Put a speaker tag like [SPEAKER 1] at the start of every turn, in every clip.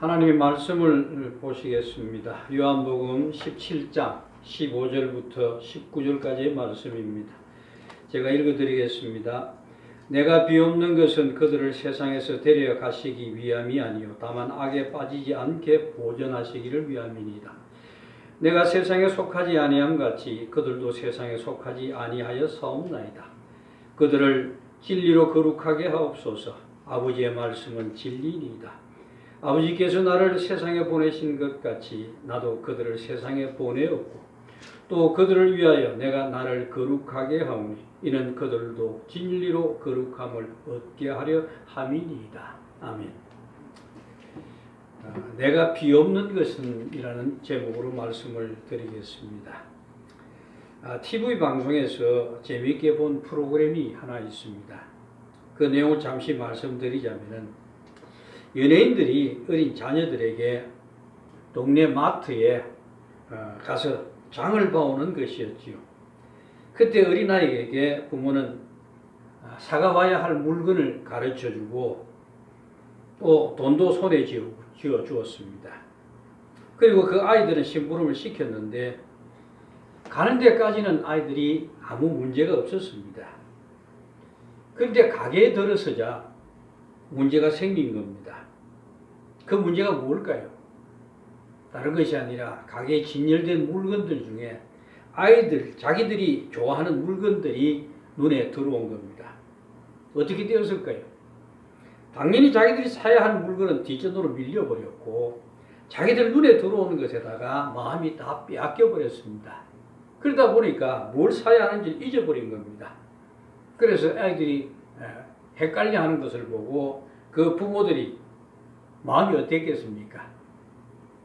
[SPEAKER 1] 하나님의 말씀을 보시겠습니다. 요한복음 17장 15절부터 19절까지의 말씀입니다. 제가 읽어드리겠습니다. 내가 비옵는 것은 그들을 세상에서 데려가시기 위함이 아니요 다만 악에 빠지지 않게 보존하시기를 위함이니이다. 내가 세상에 속하지 아니함 같이 그들도 세상에 속하지 아니하여 싸움나이다. 그들을 진리로 거룩하게 하옵소서. 아버지의 말씀은 진리니이다. 아버지께서 나를 세상에 보내신 것 같이 나도 그들을 세상에 보내었고 또 그들을 위하여 내가 나를 거룩하게 하오니 이는 그들도 진리로 거룩함을 얻게 하려 함이니이다. 아멘. 내가 비옵는 것은 이라는 제목으로 말씀을 드리겠습니다. TV 방송에서 재미있게 본 프로그램이 하나 있습니다. 그 내용을 잠시 말씀드리자면은 연예인들이 어린 자녀들에게 동네 마트에 가서 장을 봐오는 것이었지요. 그때 어린아이에게 부모는 사가봐야 할 물건을 가르쳐주고 또 돈도 손에 쥐어 주었습니다. 그리고 그 아이들은 심부름을 시켰는데 가는 데까지는 아이들이 아무 문제가 없었습니다. 그런데 가게에 들어서자 문제가 생긴 겁니다. 그 문제가 뭘까요? 다른 것이 아니라 가게에 진열된 물건들 중에 자기들이 좋아하는 물건들이 눈에 들어온 겁니다. 어떻게 되었을까요? 당연히 자기들이 사야 하는 물건은 뒷전으로 밀려버렸고 자기들 눈에 들어오는 것에다가 마음이 다 빼앗겨버렸습니다. 그러다 보니까 뭘 사야 하는지 잊어버린 겁니다. 그래서 아이들이 헷갈려하는 것을 보고 그 부모들이 마음이 어땠겠습니까?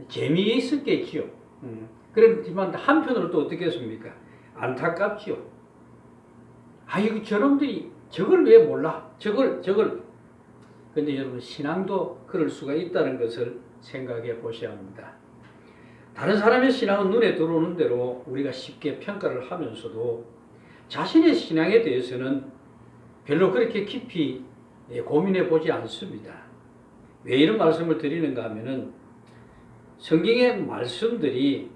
[SPEAKER 1] 재미있었겠지요. 그렇지만 한편으로 또 어떻겠습니까? 안타깝지요. 아이고 저놈들이 저걸 왜 몰라? 저걸. 근데 여러분 신앙도 그럴 수가 있다는 것을 생각해 보셔야 합니다. 다른 사람의 신앙은 눈에 들어오는 대로 우리가 쉽게 평가를 하면서도 자신의 신앙에 대해서는 별로 그렇게 깊이 고민해 보지 않습니다. 왜 이런 말씀을 드리는가 하면은 성경의 말씀들이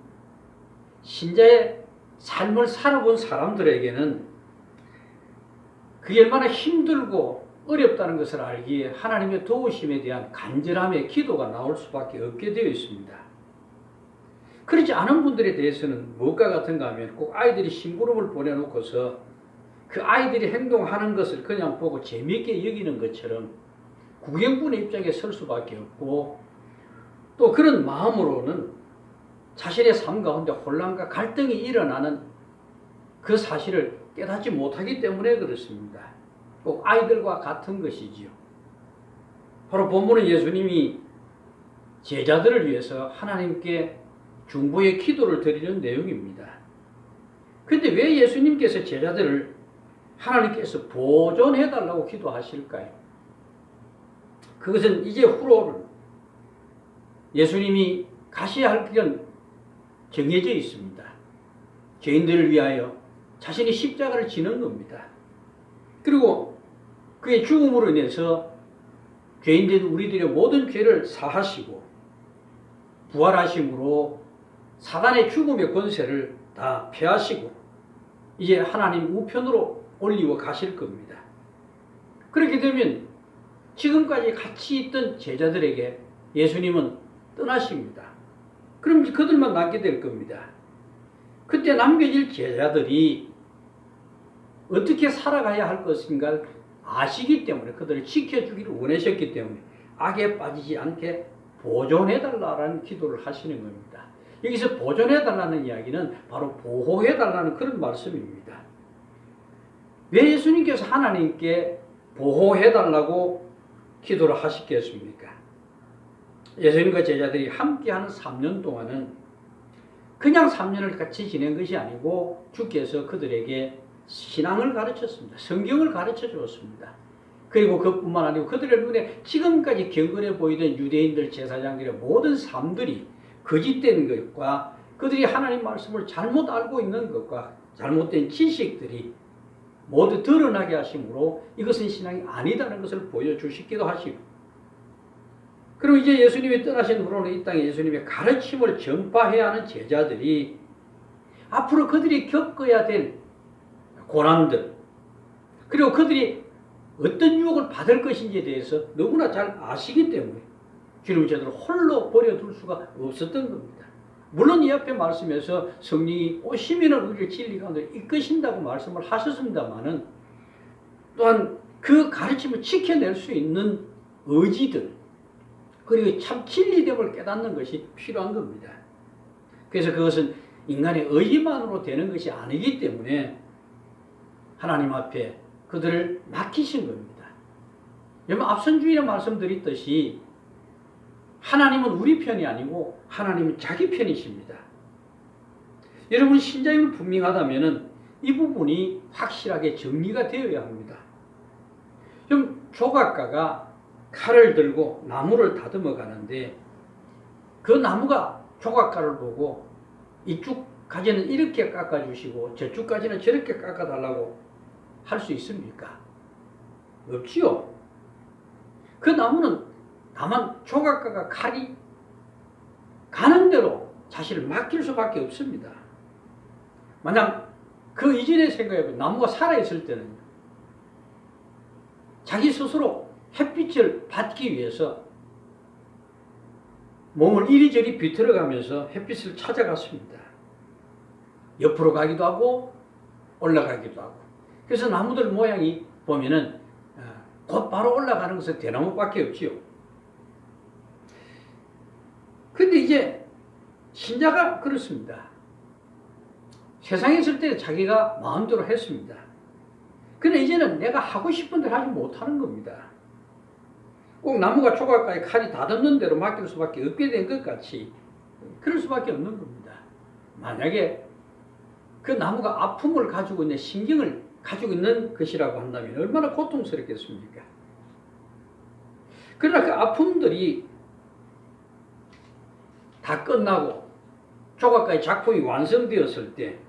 [SPEAKER 1] 신자의 삶을 살아본 사람들에게는 그게 얼마나 힘들고 어렵다는 것을 알기에 하나님의 도우심에 대한 간절함의 기도가 나올 수밖에 없게 되어 있습니다. 그렇지 않은 분들에 대해서는 무엇과 같은가 하면 꼭 아이들이 심부름을 보내놓고서 그 아이들이 행동하는 것을 그냥 보고 재미있게 여기는 것처럼 구경꾼의 입장에 설 수밖에 없고 또 그런 마음으로는 자신의 삶 가운데 혼란과 갈등이 일어나는 그 사실을 깨닫지 못하기 때문에 그렇습니다. 꼭 아이들과 같은 것이지요. 바로 본문은 예수님이 제자들을 위해서 하나님께 중보의 기도를 드리는 내용입니다. 그런데 왜 예수님께서 제자들을 하나님께서 보존해달라고 기도하실까요? 그것은 이제 후로는 예수님이 가셔야 할 길은 정해져 있습니다. 죄인들을 위하여 자신이 십자가를 지는 겁니다. 그리고 그의 죽음으로 인해서 죄인된 우리들의 모든 죄를 사하시고 부활하심으로 사단의 죽음의 권세를 다 폐하시고 이제 하나님 우편으로 올리고 가실 겁니다. 그렇게 되면 지금까지 같이 있던 제자들에게 예수님은 떠나십니다. 그럼 그들만 남게 될 겁니다. 그때 남겨질 제자들이 어떻게 살아가야 할 것인가를 아시기 때문에 그들을 지켜주기를 원하셨기 때문에 악에 빠지지 않게 보존해달라는 기도를 하시는 겁니다. 여기서 보존해달라는 이야기는 바로 보호해달라는 그런 말씀입니다. 왜 예수님께서 하나님께 보호해달라고 기도를 하시겠습니까? 예수님과 제자들이 함께하는 3년 동안은 그냥 3년을 같이 지낸 것이 아니고 주께서 그들에게 신앙을 가르쳤습니다. 성경을 가르쳐 주었습니다. 그리고 그뿐만 아니고 그들의 눈에 지금까지 경건해 보이던 유대인들 제사장들의 모든 삶들이 거짓된 것과 그들이 하나님 말씀을 잘못 알고 있는 것과 잘못된 지식들이 모두 드러나게 하심으로 이것은 신앙이 아니다는 것을 보여주시기도 하시고 그리고 이제 예수님이 떠나신 후로는 이 땅에 예수님의 가르침을 전파해야 하는 제자들이 앞으로 그들이 겪어야 될 고난들, 그리고 그들이 어떤 유혹을 받을 것인지에 대해서 너무나 잘 아시기 때문에 주님 제대로 홀로 버려둘 수가 없었던 겁니다. 물론 이 앞에 말씀에서 성령이 오시면은 우리를 진리 가운데 이끄신다고 말씀을 하셨습니다만은 또한 그 가르침을 지켜낼 수 있는 의지들, 그리고 참 진리됨을 깨닫는 것이 필요한 겁니다. 그래서 그것은 인간의 의지만으로 되는 것이 아니기 때문에 하나님 앞에 그들을 맡기신 겁니다. 여러분 앞선 주일에 말씀드렸듯이 하나님은 우리 편이 아니고 하나님은 자기 편이십니다. 여러분 신자임을 분명하다면 이 부분이 확실하게 정리가 되어야 합니다. 좀 조각가가 칼을 들고 나무를 다듬어 가는데 그 나무가 조각가를 보고 이쪽 가지는 이렇게 깎아주시고 저쪽 가지는 저렇게 깎아달라고 할 수 있습니까? 없지요. 그 나무는 다만 조각가가 칼이 가는 대로 자신을 맡길 수밖에 없습니다. 만약 그 이전에 생각해보면 나무가 살아있을 때는 자기 스스로 햇빛을 받기 위해서 몸을 이리저리 비틀어가면서 햇빛을 찾아갔습니다. 옆으로 가기도 하고 올라가기도 하고. 그래서 나무들 모양이 보면은 곧바로 올라가는 것은 대나무밖에 없지요. 근데 이제 신자가 그렇습니다. 세상에 있을 때 자기가 마음대로 했습니다. 근데 이제는 내가 하고 싶은 대로 하지 못하는 겁니다. 꼭 나무가 조각까지 칼이 다듬는 대로 맡길 수밖에 없게 된 것 같이 그럴 수밖에 없는 겁니다. 만약에 그 나무가 아픔을 가지고 있는 신경을 가지고 있는 것이라고 한다면 얼마나 고통스럽겠습니까? 그러나 그 아픔들이 다 끝나고 조각가의 작품이 완성되었을 때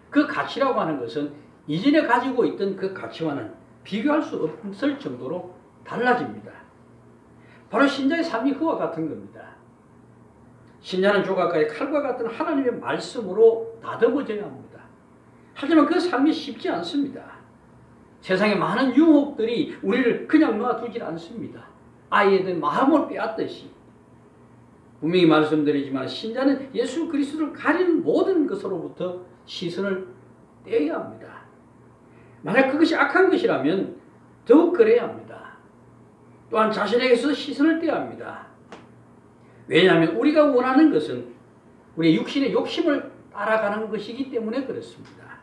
[SPEAKER 1] 그 가치라고 하는 것은 이전에 가지고 있던 그 가치와는 비교할 수 없을 정도로 달라집니다. 바로 신자의 삶이 그와 같은 겁니다. 신자는 조각가의 칼과 같은 하나님의 말씀으로 다듬어져야 합니다. 하지만 그 삶이 쉽지 않습니다. 세상의 많은 유혹들이 우리를 그냥 놔두질 않습니다. 아이의 마음을 빼앗듯이. 분명히 말씀드리지만 신자는 예수 그리스도를 가리는 모든 것으로부터 시선을 떼야 합니다. 만약 그것이 악한 것이라면 더욱 그래야 합니다. 또한 자신에게서 시선을 떼야 합니다. 왜냐하면 우리가 원하는 것은 우리의 육신의 욕심을 따라가는 것이기 때문에 그렇습니다.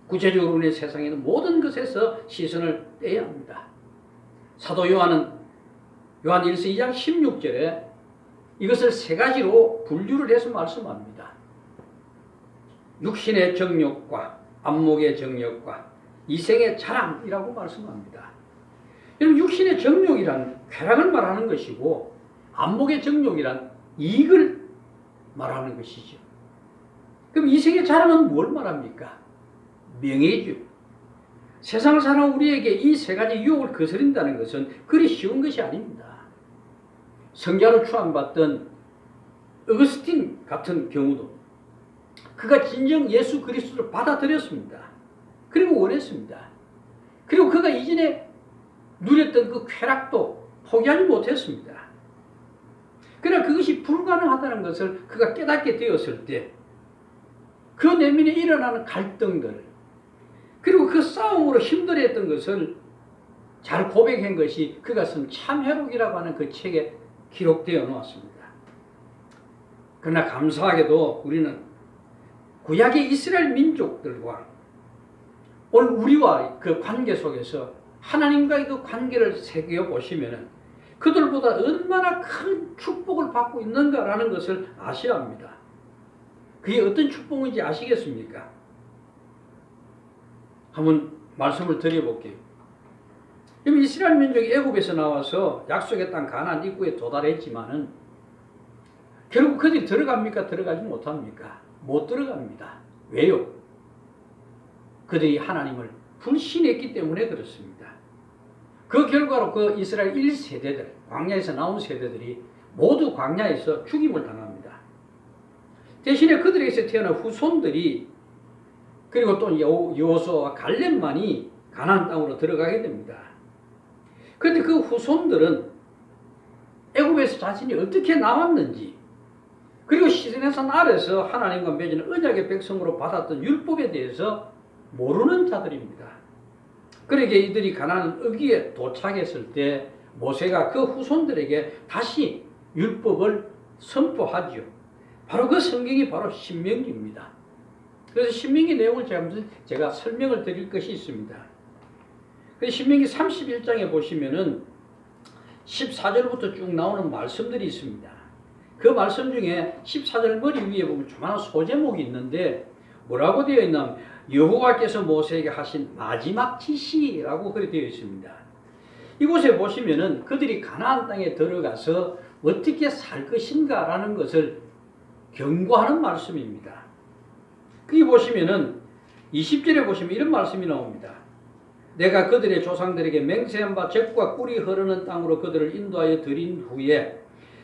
[SPEAKER 1] 구체적으로 우리 세상에는 모든 것에서 시선을 떼야 합니다. 사도 요한 1서 2장 16절에 이것을 세 가지로 분류를 해서 말씀합니다. 육신의 정욕과 안목의 정욕과 이생의 자랑이라고 말씀합니다. 여러분 육신의 정욕이란 쾌락을 말하는 것이고 안목의 정욕이란 이익을 말하는 것이죠. 그럼 이생의 자랑은 뭘 말합니까? 명예죠. 세상을 사는 우리에게 이 세 가지 유혹을 거스린다는 것은 그리 쉬운 것이 아닙니다. 성자로 추앙받던 어거스틴 같은 경우도 그가 진정 예수 그리스도를 받아들였습니다. 그리고 원했습니다. 그리고 그가 이전에 누렸던 그 쾌락도 포기하지 못했습니다. 그러나 그것이 불가능하다는 것을 그가 깨닫게 되었을 때 그 내면에 일어나는 갈등들 그리고 그 싸움으로 힘들어했던 것을 잘 고백한 것이 그가 쓴 참회록이라고 하는 그 책에 기록되어 놓았습니다. 그러나 감사하게도 우리는 구약의 이스라엘 민족들과 오늘 우리와 그 관계 속에서 하나님과의 그 관계를 새겨보시면 그들보다 얼마나 큰 축복을 받고 있는가라는 것을 아셔야 합니다. 그게 어떤 축복인지 아시겠습니까? 한번 말씀을 드려볼게요. 이스라엘 민족이 애굽에서 나와서 약속의 땅 가나안 입구에 도달했지만은 결국 그들이 들어갑니까? 들어가지 못합니까? 못 들어갑니다. 왜요? 그들이 하나님을 불신했기 때문에 그렇습니다. 그 결과로 그 이스라엘 1세대들, 광야에서 나온 세대들이 모두 광야에서 죽임을 당합니다. 대신에 그들에게서 태어난 후손들이 그리고 또 여호수아와 갈렙만이 가나안 땅으로 들어가게 됩니다. 그런데 그 후손들은 애굽에서 자신이 어떻게 나왔는지 그리고 시내산 아래서 하나님과 맺은 언약의 백성으로 받았던 율법에 대해서 모르는 자들입니다. 그러게 이들이 가나안 어귀에 도착했을 때 모세가 그 후손들에게 다시 율법을 선포하지요. 바로 그 성경이 바로 신명기입니다. 그래서 신명기 내용을 제가 설명을 드릴 것이 있습니다. 그래서 신명기 31장에 보시면은 14절부터 쭉 나오는 말씀들이 있습니다. 그 말씀 중에 14절 머리 위에 보면 조그마한 소제목이 있는데 뭐라고 되어 있냐면 여호와께서 모세에게 하신 마지막 지시라고 그렇게 되어 있습니다. 이곳에 보시면은 그들이 가나안 땅에 들어가서 어떻게 살 것인가라는 것을 경고하는 말씀입니다. 거기 보시면은 20절에 보시면 이런 말씀이 나옵니다. 내가 그들의 조상들에게 맹세한 바 젖과 꿀이 흐르는 땅으로 그들을 인도하여 드린 후에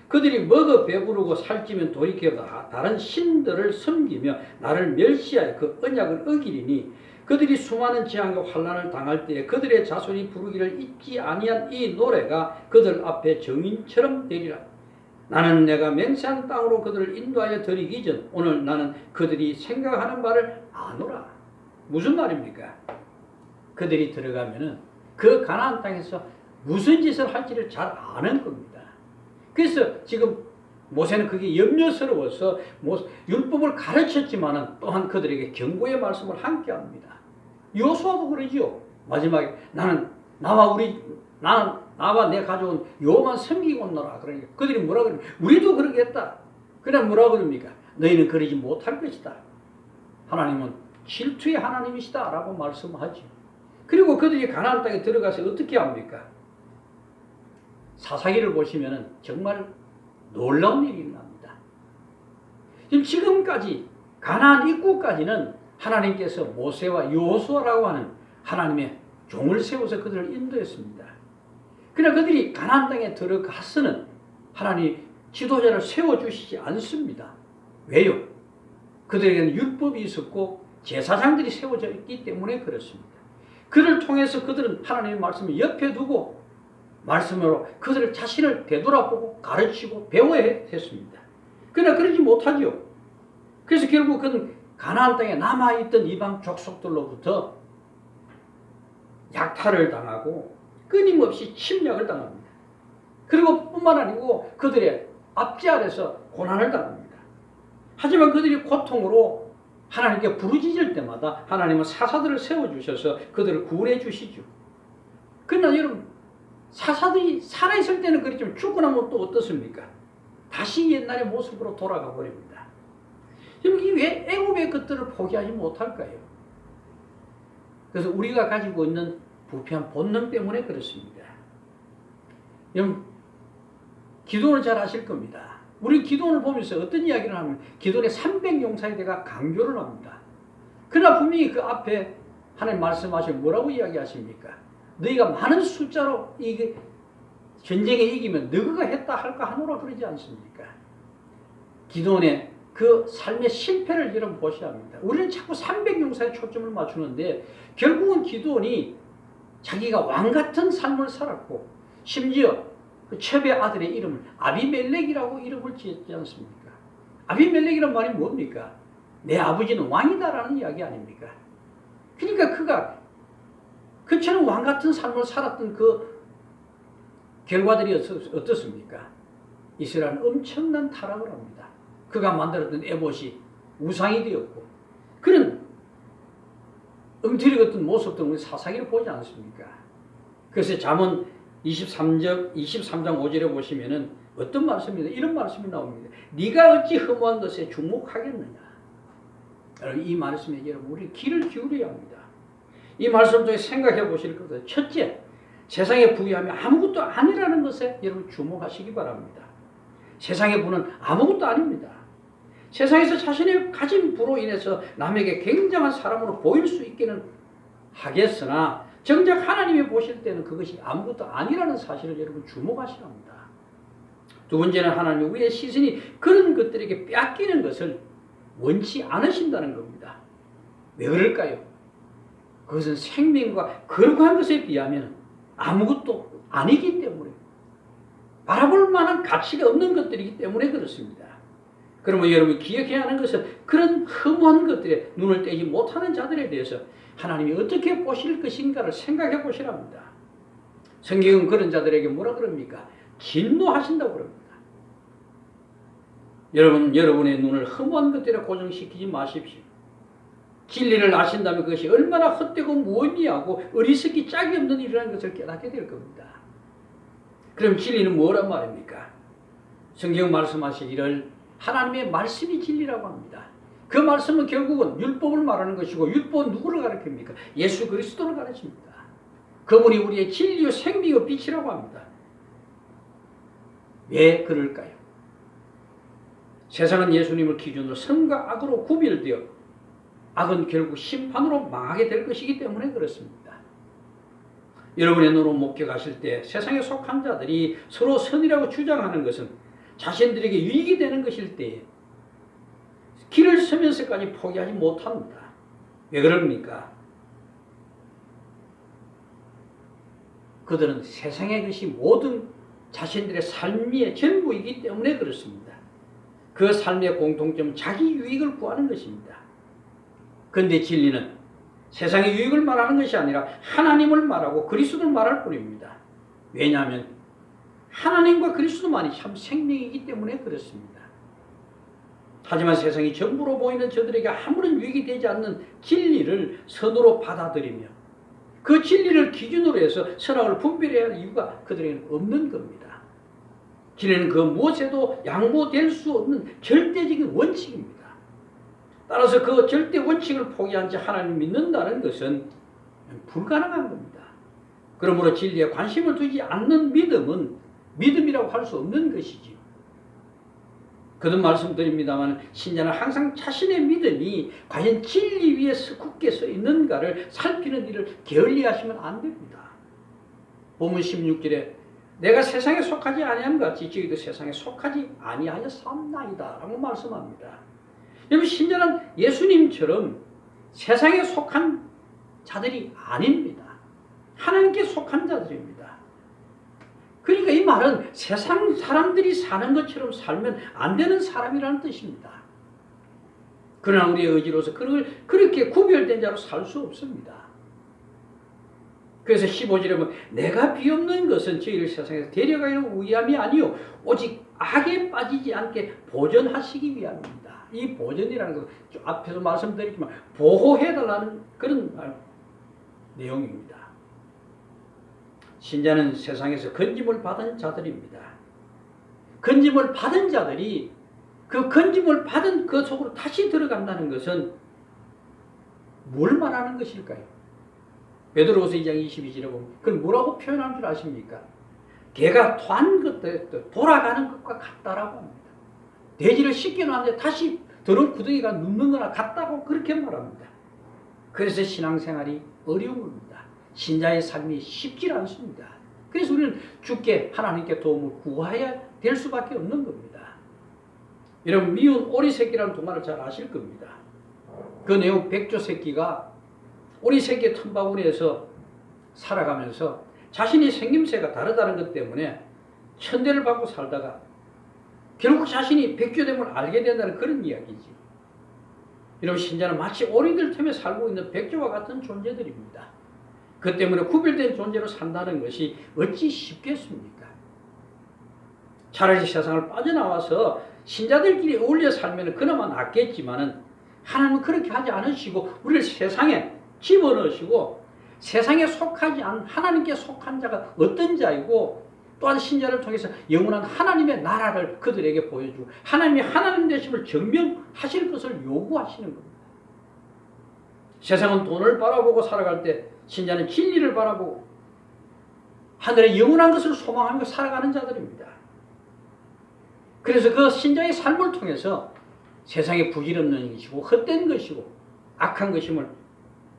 [SPEAKER 1] 그들이 먹어 배부르고 살찌면 돌이켜 다른 신들을 섬기며 나를 멸시하여 그 언약을 어기리니 그들이 수많은 재앙과 환난을 당할 때에 그들의 자손이 부르기를 잊지 아니한 이 노래가 그들 앞에 정인처럼 되리라. 나는 내가 맹세한 땅으로 그들을 인도하여 드리기 전 오늘 나는 그들이 생각하는 바를 아노라. 무슨 말입니까? 그들이 들어가면은 그 가나안 땅에서 무슨 짓을 할지를 잘 아는 겁니다. 그래서 지금 모세는 그게 염려스러워서 율법을 가르쳤지만은 또한 그들에게 경고의 말씀을 함께 합니다. 여호수아도 그러지요. 마지막에 나와 내 가져온 여호만 섬기고 온노라. 그러니까 그들이 뭐라 그러냐? 우리도 그러겠다. 그냥 뭐라 그럽니까? 너희는 그러지 못할 것이다. 하나님은 질투의 하나님이시다 라고 말씀하죠. 그리고 그들이 가나안 땅에 들어가서 어떻게 합니까? 사사기를 보시면 정말 놀라운 일이 일어납니다. 지금까지 가나안 입구까지는 하나님께서 모세와 여호수아라고 하는 하나님의 종을 세워서 그들을 인도했습니다. 그러나 그들이 가나안 땅에 들어가서는 하나님 지도자를 세워주시지 않습니다. 왜요? 그들에게는 율법이 있었고 제사장들이 세워져 있기 때문에 그렇습니다. 그를 통해서 그들은 하나님의 말씀을 옆에 두고 말씀으로 그들을 자신을 되돌아보고 가르치고 배워야 했습니다. 그러나 그러지 못하죠. 그래서 결국 그는 가나안 땅에 남아있던 이방 족속들로부터 약탈을 당하고 끊임없이 침략을 당합니다. 그리고 뿐만 아니고 그들의 압제 아래서 고난을 당합니다. 하지만 그들이 고통으로 하나님께 부르짖을 때마다 하나님은 사사들을 세워주셔서 그들을 구원해 주시죠. 그러나 여러분 사사들이 살아있을 때는 그렇지만 죽고 나면 또 어떻습니까? 다시 옛날의 모습으로 돌아가 버립니다. 여러분 왜 애굽의 것들을 포기하지 못할까요? 그래서 우리가 가지고 있는 부패한 본능 때문에 그렇습니다. 여러분 기도를 잘 아실 겁니다. 우리 기도를 보면서 어떤 이야기를 하면 기도의 300용사에 대가 강조를 합니다. 그러나 분명히 그 앞에 하나님 말씀하시면 뭐라고 이야기하십니까? 너희가 많은 숫자로 이게 전쟁에 이기면 너희가 했다 할까 하노라 그러지 않습니까? 기도원의 그 삶의 실패를 여러분 보셔야 합니다. 우리는 자꾸 300용사에 초점을 맞추는데 결국은 기도원이 자기가 왕 같은 삶을 살았고 심지어 그 첩의 아들의 이름을 아비멜렉이라고 이름을 지었지 않습니까? 아비멜렉이란 말이 뭡니까? 내 아버지는 왕이다라는 이야기 아닙니까? 그러니까 그가 그처럼 왕 같은 삶을 살았던 그 결과들이 어떻습니까? 이스라엘은 엄청난 타락을 합니다. 그가 만들었던 에봇이 우상이 되었고 그런 엉터리 같은 모습들은 우리 사사기를 보지 않습니까? 그래서 잠언 23장 5절에 보시면은 어떤 말씀이냐 이런 말씀이 나옵니다. 네가 어찌 허무한 것에 주목하겠느냐. 이 말씀에 여러분 우리 귀를 기울여야 합니다. 이 말씀 중에 생각해 보실 것은 첫째, 세상의 부유함이 아무것도 아니라는 것에 여러분 주목하시기 바랍니다. 세상의 부는 아무것도 아닙니다. 세상에서 자신의 가진 부로 인해서 남에게 굉장한 사람으로 보일 수 있기는 하겠으나 정작 하나님이 보실 때는 그것이 아무것도 아니라는 사실을 여러분 주목하셔야 합니다. 두 번째는 하나님 우리의 시선이 그런 것들에게 뺏기는 것을 원치 않으신다는 겁니다. 왜 그럴까요? 그것은 생명과 거룩한 것에 비하면 아무것도 아니기 때문에, 바라볼 만한 가치가 없는 것들이기 때문에 그렇습니다. 그러면 여러분 기억해야 하는 것은 그런 허무한 것들에 눈을 떼지 못하는 자들에 대해서 하나님이 어떻게 보실 것인가를 생각해 보시랍니다. 성경은 그런 자들에게 뭐라 그럽니까? 진노하신다고 그럽니다. 여러분, 여러분의 눈을 허무한 것들에 고정시키지 마십시오. 진리를 아신다면 그것이 얼마나 헛되고 무의미하고 어리석기 짝이 없는 일이라는 것을 깨닫게 될 겁니다. 그럼 진리는 뭐란 말입니까? 성경 말씀하시기를 하나님의 말씀이 진리라고 합니다. 그 말씀은 결국은 율법을 말하는 것이고, 율법은 누구를 가르칩니까? 예수 그리스도를 가르칩니다. 그분이 우리의 진리요 생명요 빛이라고 합니다. 왜 그럴까요? 세상은 예수님을 기준으로 선과 악으로 구별되어 악은 결국 심판으로 망하게 될 것이기 때문에 그렇습니다. 여러분의 눈으로 목격하실 때 세상에 속한 자들이 서로 선이라고 주장하는 것은 자신들에게 유익이 되는 것일 때에 길을 서면서까지 포기하지 못합니다. 왜 그럽니까? 그들은 세상의 것이 모든 자신들의 삶의 전부이기 때문에 그렇습니다. 그 삶의 공통점은 자기 유익을 구하는 것입니다. 그런데 진리는 세상의 유익을 말하는 것이 아니라 하나님을 말하고 그리스도를 말할 뿐입니다. 왜냐하면 하나님과 그리스도만이 참 생명이기 때문에 그렇습니다. 하지만 세상이 전부로 보이는 저들에게 아무런 유익이 되지 않는 진리를 선으로 받아들이며 그 진리를 기준으로 해서 선악을 분별해야 할 이유가 그들에게는 없는 겁니다. 진리는 그 무엇에도 양보될 수 없는 절대적인 원칙입니다. 따라서 그 절대 원칙을 포기한 채 하나님을 믿는다는 것은 불가능한 겁니다. 그러므로 진리에 관심을 두지 않는 믿음은 믿음이라고 할 수 없는 것이지요. 거듭 말씀드립니다만 신자는 항상 자신의 믿음이 과연 진리 위에 굳게 서 있는가를 살피는 일을 게을리하시면 안 됩니다. 본문 16절에 내가 세상에 속하지 아니함 같이 저희도 세상에 속하지 아니하여 삽나이다 라고 말씀합니다. 여러분, 신자는 예수님처럼 세상에 속한 자들이 아닙니다. 하나님께 속한 자들입니다. 그러니까 이 말은 세상 사람들이 사는 것처럼 살면 안 되는 사람이라는 뜻입니다. 그러나 우리의 의지로서 그걸 그렇게 구별된 자로 살 수 없습니다. 그래서 15절에 보면 내가 비옵는 것은 저희를 세상에서 데려가려고 위함이 아니요 오직 악에 빠지지 않게 보전하시기 위함입니다. 이 보전이라는 것은 앞에서 말씀드렸지만 보호해달라는 그런 내용입니다. 신자는 세상에서 건짐을 받은 자들입니다. 건짐을 받은 자들이 그 건짐을 받은 그 속으로 다시 들어간다는 것은 뭘 말하는 것일까요? 베드로후서 2장 22절에 보면 그걸 뭐라고 표현한 줄 아십니까? 개가 토한 것들 돌아가는 것과 같다라고 합니다. 돼지를 씻겨놨는데 다시 더러운 구덩이가 눕는 거나 같다고 그렇게 말합니다. 그래서 신앙생활이 어려운 겁니다. 신자의 삶이 쉽지 않습니다. 그래서 우리는 주께 하나님께 도움을 구해야 될 수밖에 없는 겁니다. 여러분, 미운 오리 새끼라는 동화를 잘 아실 겁니다. 그 내용 백조 새끼가 오리 새끼의 틈바구니에서 살아가면서 자신이 생김새가 다르다는 것 때문에 천대를 받고 살다가 결국 자신이 백조됨을 알게 된다는 그런 이야기지. 여러분, 신자는 마치 오리들 틈에 살고 있는 백조와 같은 존재들입니다. 그 때문에 구별된 존재로 산다는 것이 어찌 쉽겠습니까? 차라리 세상을 빠져나와서 신자들끼리 어울려 살면 그나마 낫겠지만은 하나님은 그렇게 하지 않으시고 우리를 세상에 집어넣으시고 세상에 속하지 않은 하나님께 속한 자가 어떤 자이고 또한 신자를 통해서 영원한 하나님의 나라를 그들에게 보여주고 하나님이 하나님 되심을 증명하실 것을 요구하시는 겁니다. 세상은 돈을 바라보고 살아갈 때 신자는 진리를 바라보고 하늘의 영원한 것을 소망하며 살아가는 자들입니다. 그래서 그 신자의 삶을 통해서 세상에 부질없는 것이고 헛된 것이고 악한 것임을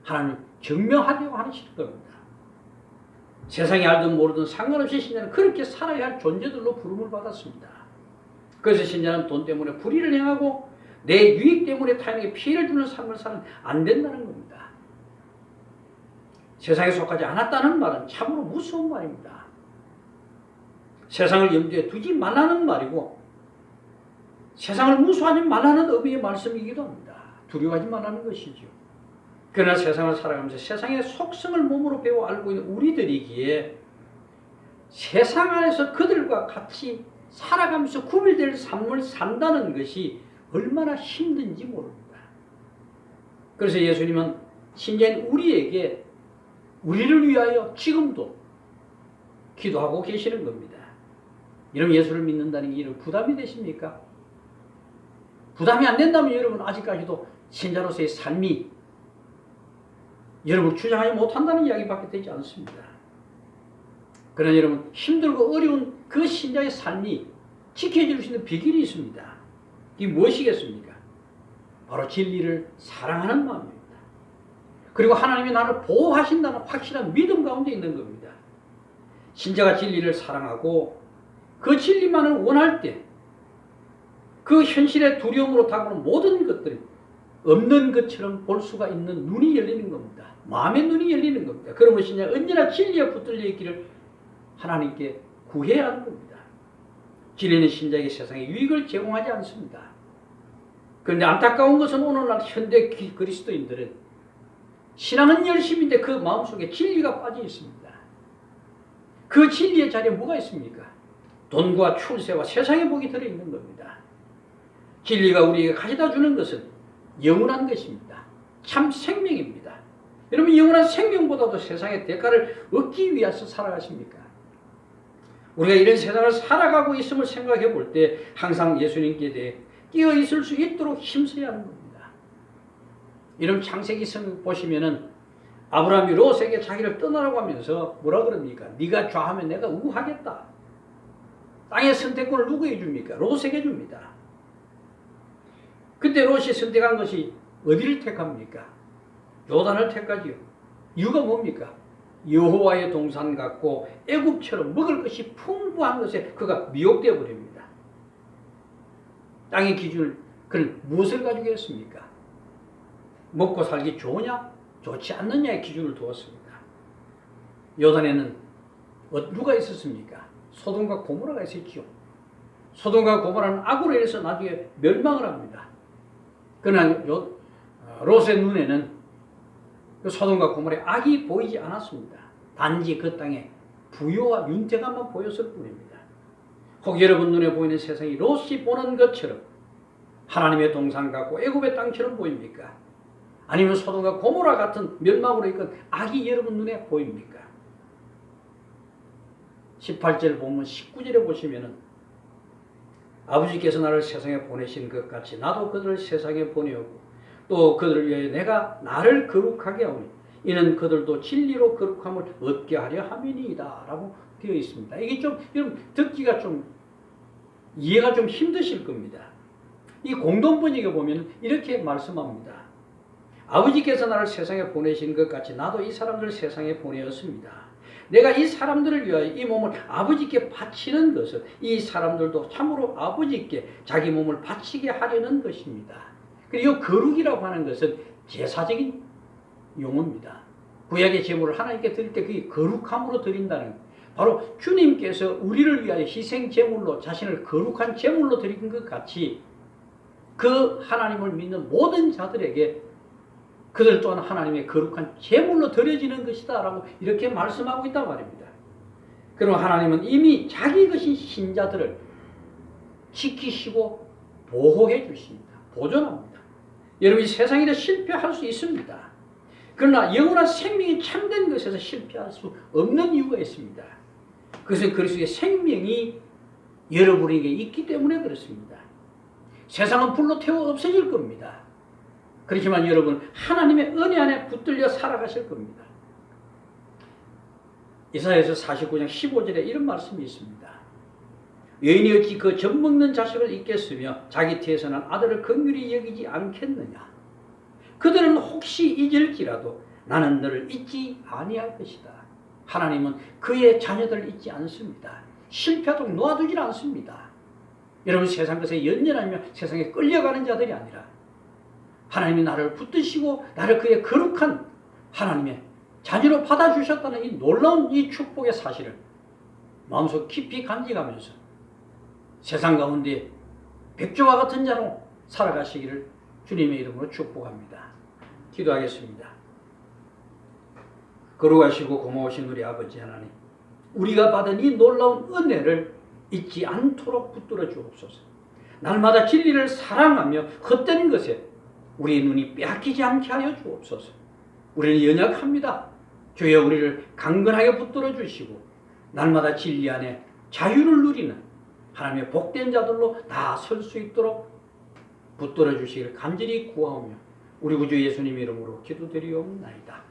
[SPEAKER 1] 하나님 증명하려고 하실 겁니다. 세상이 알든 모르든 상관없이 신자는 그렇게 살아야 할 존재들로 부름을 받았습니다. 그래서 신자는 돈 때문에 불의를 행하고 내 유익 때문에 타인에게 피해를 주는 삶을 살면 안 된다는 겁니다. 세상에 속하지 않았다는 말은 참으로 무서운 말입니다. 세상을 염두에 두지 말라는 말이고 세상을 무수하지 말라는 의미의 말씀이기도 합니다. 두려워하지 말라는 것이죠. 그러나 세상을 살아가면서 세상의 속성을 몸으로 배워 알고 있는 우리들이기에 세상 안에서 그들과 같이 살아가면서 구별될 삶을 산다는 것이 얼마나 힘든지 모릅니다. 그래서 예수님은 신자인 우리에게 우리를 위하여 지금도 기도하고 계시는 겁니다. 여러분 예수를 믿는다는 게 이런 부담이 되십니까? 부담이 안 된다면 여러분 아직까지도 신자로서의 삶이 여러분을 주장하지 못한다는 이야기밖에 되지 않습니다. 그러나 여러분 힘들고 어려운 그 신자의 삶이 지켜질 수 있는 비결이 있습니다. 이게 무엇이겠습니까? 바로 진리를 사랑하는 마음입니다. 그리고 하나님이 나를 보호하신다는 확실한 믿음 가운데 있는 겁니다. 신자가 진리를 사랑하고 그 진리만을 원할 때 그 현실의 두려움으로 다가오는 모든 것들이 없는 것처럼 볼 수가 있는 눈이 열리는 겁니다. 마음의 눈이 열리는 겁니다. 그러면 신자가 언제나 진리에 붙들려 있기를 하나님께 구해야 하는 겁니다. 진리는 신자에게 세상에 유익을 제공하지 않습니다. 그런데 안타까운 것은 오늘날 현대 그리스도인들은 신앙은 열심인데 그 마음속에 진리가 빠져 있습니다. 그 진리의 자리에 뭐가 있습니까? 돈과 출세와 세상의 복이 들어있는 겁니다. 진리가 우리에게 가져다 주는 것은 영원한 것입니다. 참 생명입니다. 여러분 영원한 생명보다도 세상의 대가를 얻기 위해서 살아가십니까? 우리가 이런 세상을 살아가고 있음을 생각해 볼 때 항상 예수님께 대해 끼어 있을 수 있도록 힘써야 하는 겁니다. 이런 창세기 성 보시면은 아브라함이 롯에게 자기를 떠나라고 하면서 뭐라 그럽니까? 네가 좌하면 내가 우하겠다. 땅의 선택권을 누구에게 줍니까? 롯에게 줍니다. 그때 롯이 선택한 것이 어디를 택합니까? 요단을 택하지요. 이유가 뭡니까? 여호와의 동산 같고 애굽처럼 먹을 것이 풍부한 것에 그가 미혹되어 버립니다. 땅의 기준을 그는 무엇을 가지고 했습니까? 먹고 살기 좋으냐 좋지 않느냐의 기준을 두었습니다. 요단에는 누가 있었습니까? 소돔과 고모라가 있었지요. 소돔과 고모라는 악으로 인해서 나중에 멸망을 합니다. 그러나 롯의 눈에는 그 소돔과 고모라의 악이 보이지 않았습니다. 단지 그 땅에 부요와 윤택함만 보였을 뿐입니다. 혹 여러분 눈에 보이는 세상이 롯이 보는 것처럼 하나님의 동산 같고 애굽의 땅처럼 보입니까? 아니면 소돔과 고모라 같은 멸망으로 이끈 악이 여러분 눈에 보입니까? 18절 보면 19절에 보시면은 아버지께서 나를 세상에 보내신 것 같이 나도 그들을 세상에 보내었고 또 그들을 위하여 내가 나를 거룩하게 하오니 이는 그들도 진리로 거룩함을 얻게 하려 함이니이다 라고 되어 있습니다. 이게 좀 여러분 듣기가 좀 이해가 좀 힘드실 겁니다. 이 공동 번역에 보면 이렇게 말씀합니다. 아버지께서 나를 세상에 보내신 것 같이 나도 이 사람들을 세상에 보내었습니다. 내가 이 사람들을 위하여 이 몸을 아버지께 바치는 것은 이 사람들도 참으로 아버지께 자기 몸을 바치게 하려는 것입니다. 그리고 거룩이라고 하는 것은 제사적인 용어입니다. 구약의 제물을 하나님께 드릴 때 그게 거룩함으로 드린다는 바로 주님께서 우리를 위하여 희생 제물로 자신을 거룩한 제물로 드린 것 같이 그 하나님을 믿는 모든 자들에게 그들 또한 하나님의 거룩한 제물로 드려지는 것이다 라고 이렇게 말씀하고 있단 말입니다. 그럼 하나님은 이미 자기 것인 신자들을 지키시고 보호해 주십니다. 보존합니다. 여러분이 세상에 실패할 수 있습니다. 그러나 영원한 생명이 참된 것에서 실패할 수 없는 이유가 있습니다. 그것은 그리스도의 생명이 여러분에게 있기 때문에 그렇습니다. 세상은 불로 태워 없어질 겁니다. 그렇지만 여러분 하나님의 은혜 안에 붙들려 살아가실 겁니다. 이사야서 49장 15절에 이런 말씀이 있습니다. 여인이 어찌 그 젖먹는 자식을 잊겠으며 자기 태에서 난 아들을 긍휼히 여기지 않겠느냐. 그들은 혹시 잊을지라도 나는 너를 잊지 아니할 것이다. 하나님은 그의 자녀들을 잊지 않습니다. 실패하도록 놓아두질 않습니다. 여러분 세상 것에 연연하며 세상에 끌려가는 자들이 아니라 하나님이 나를 붙드시고 나를 그의 거룩한 하나님의 자녀로 받아주셨다는 이 놀라운 이 축복의 사실을 마음속 깊이 간직하면서 세상 가운데 백조와 같은 자로 살아가시기를 주님의 이름으로 축복합니다. 기도하겠습니다. 거룩하시고 고마우신 우리 아버지 하나님, 우리가 받은 이 놀라운 은혜를 잊지 않도록 붙들어 주옵소서. 날마다 진리를 사랑하며 헛된 것에 우리의 눈이 빼앗기지 않게 하여 주옵소서. 우리는 연약합니다. 주여 우리를 강건하게 붙들어 주시고 날마다 진리 안에 자유를 누리는 하나님의 복된 자들로 다 설 수 있도록 붙들어 주시기를 간절히 구하오며 우리 구주 예수님 이름으로 기도드리옵나이다.